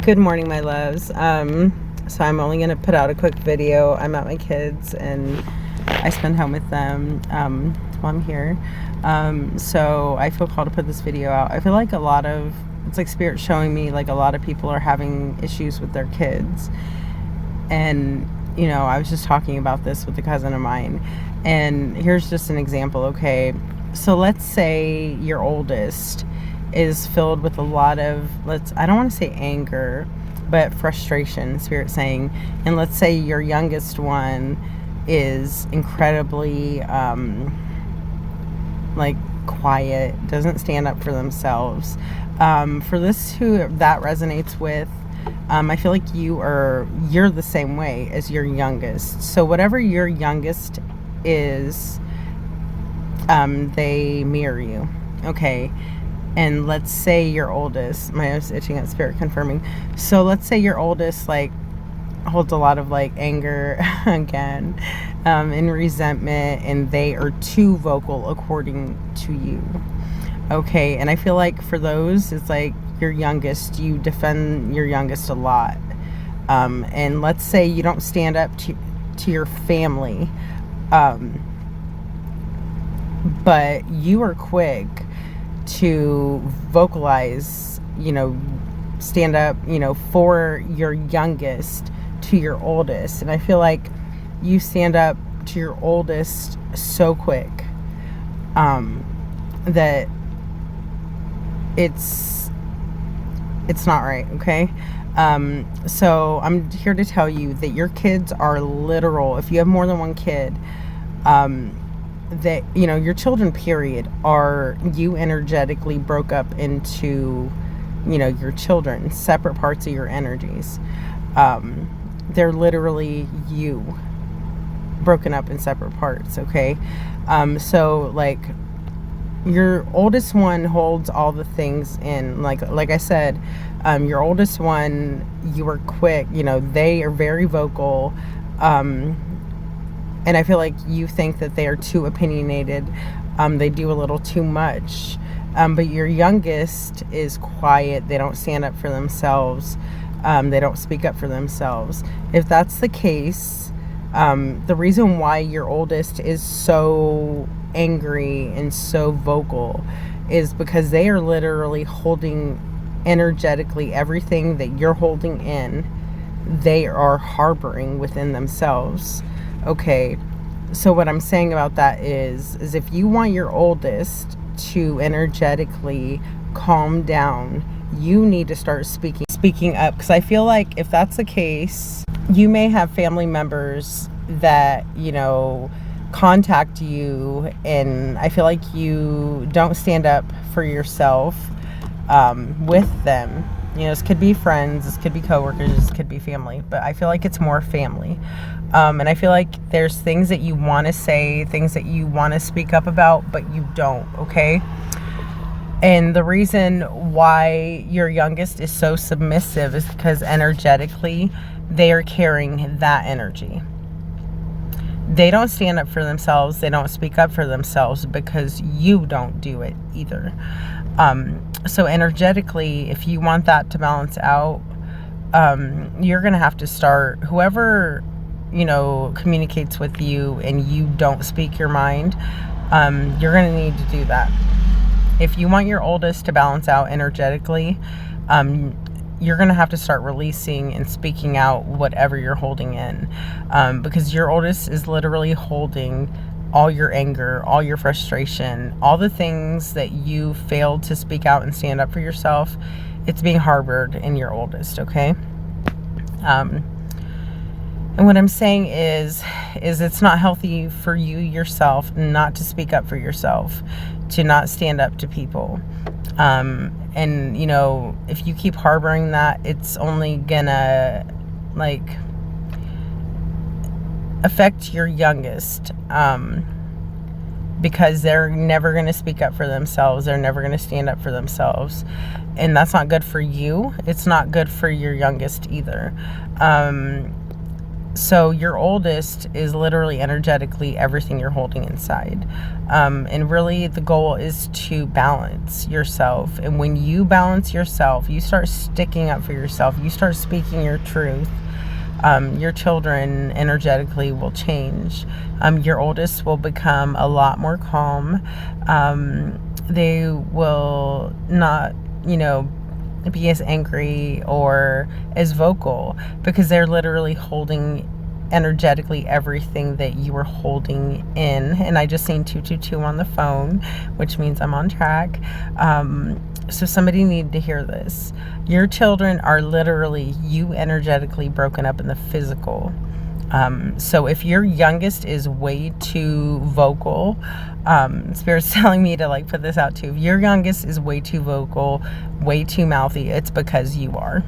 Good morning, my loves. So I'm only going to put out a quick video. I'm at my kids and I spend time with them while I'm here. So I feel called to put this video out. I feel like it's like Spirit showing me like a lot of people are having issues with their kids. And, you know, I was just talking about this with a cousin of mine. And here's just an example, okay? So let's say your oldest is filled with a lot of, I don't want to say anger, but frustration, Spirit saying. And let's say your youngest one is incredibly like quiet, doesn't stand up for themselves. For this, who that resonates with, I feel like you're the same way as your youngest. So whatever your youngest is, they mirror you, okay? And let's say your oldest, my nose itching at Spirit confirming. So let's say your oldest like holds a lot of like anger again, and resentment, and they are too vocal according to you. Okay, and I feel like for those, it's like your youngest, you defend your youngest a lot. And let's say you don't stand up to your family, but you are quick to vocalize, stand up, for your youngest to your oldest. And I feel like you stand up to your oldest so quick, that it's not right, okay? So I'm here to tell you that your kids are literal. If you have more than one kid, that, your children, period, are you energetically broke up into, your children, separate parts of your energies. They're literally you broken up in separate parts, okay? So like your oldest one holds all the things in, like I said, your oldest one, you are quick, they are very vocal, and I feel like you think that they are too opinionated. They do a little too much. But your youngest is quiet. They don't stand up for themselves. They don't speak up for themselves. If that's the case, the reason why your oldest is so angry and so vocal is because they are literally holding energetically everything that you're holding in. They are harboring within themselves. Okay, so what I'm saying about that is if you want your oldest to energetically calm down, you need to start speaking up. Because I feel like if that's the case, you may have family members that, contact you, and I feel like you don't stand up for yourself with them. This could be friends, this could be coworkers, this could be family, but I feel like it's more family. And I feel like there's things that you want to say, things that you want to speak up about, but you don't, okay? And the reason why your youngest is so submissive is because energetically, they are carrying that energy. They don't stand up for themselves. They don't speak up for themselves because you don't do it either. So energetically, if you want that to balance out, you're going to have to start, whoever, communicates with you and you don't speak your mind, you're going to need to do that. If you want your oldest to balance out energetically, you're going to have to start releasing and speaking out whatever you're holding in, because your oldest is literally holding all your anger, all your frustration, all the things that you failed to speak out and stand up for yourself. It's being harbored in your oldest, okay? And what I'm saying is it's not healthy for you yourself not to speak up for yourself, to not stand up to people. And, if you keep harboring that, it's only gonna, affect your youngest, because they're never going to speak up for themselves. They're never going to stand up for themselves. And that's not good for you. It's not good for your youngest either. So your oldest is literally energetically everything you're holding inside. And really the goal is to balance yourself. And when you balance yourself, you start sticking up for yourself, you start speaking your truth, your children energetically will change. Your oldest will become a lot more calm. They will not, be as angry or as vocal, because they're literally holding energetically everything that you were holding in. And I just seen 222 on the phone, which means I'm on track. So somebody needed to hear this. Your children are literally you energetically broken up in the physical. So if your youngest is way too vocal, Spirit's telling me to put this out too. If your youngest is way too vocal, way too mouthy, it's because you are.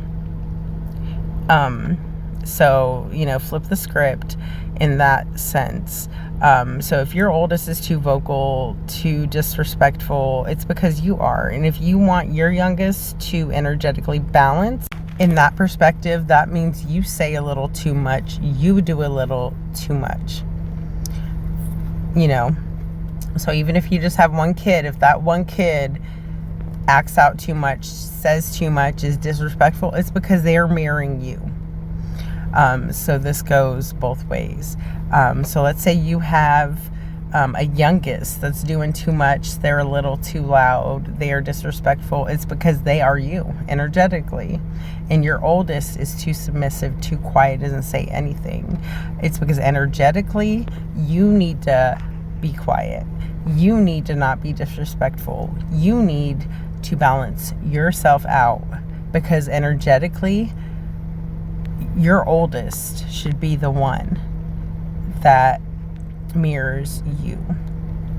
So, flip the script in that sense. So if your oldest is too vocal, too disrespectful, it's because you are. And if you want your youngest to energetically balance, in that perspective, that means you say a little too much, you do a little too much. So even if you just have one kid, if that one kid acts out too much, says too much, is disrespectful, it's because they are mirroring you. So this goes both ways. So let's say you have a youngest that's doing too much, they're a little too loud, they are disrespectful, it's because they are you energetically. And your oldest is too submissive, too quiet, doesn't say anything. It's because energetically you need to be quiet. You need to not be disrespectful. You need to balance yourself out, because energetically your oldest should be the one that mirrors you.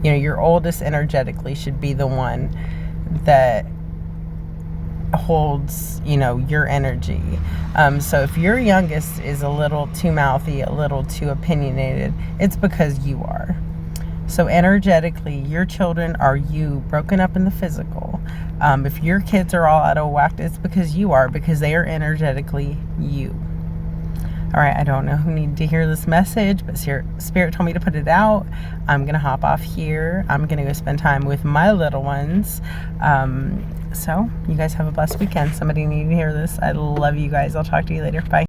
Your oldest energetically should be the one that holds, your energy. So if your youngest is a little too mouthy, a little too opinionated, it's because you are. So energetically, your children are you broken up in the physical. If your kids are all out of whack, it's because you are, because they are energetically you. All right, I don't know who needed to hear this message, but Spirit told me to put it out. I'm going to hop off here. I'm going to go spend time with my little ones. So you guys have a blessed weekend. Somebody needed to hear this. I love you guys. I'll talk to you later. Bye.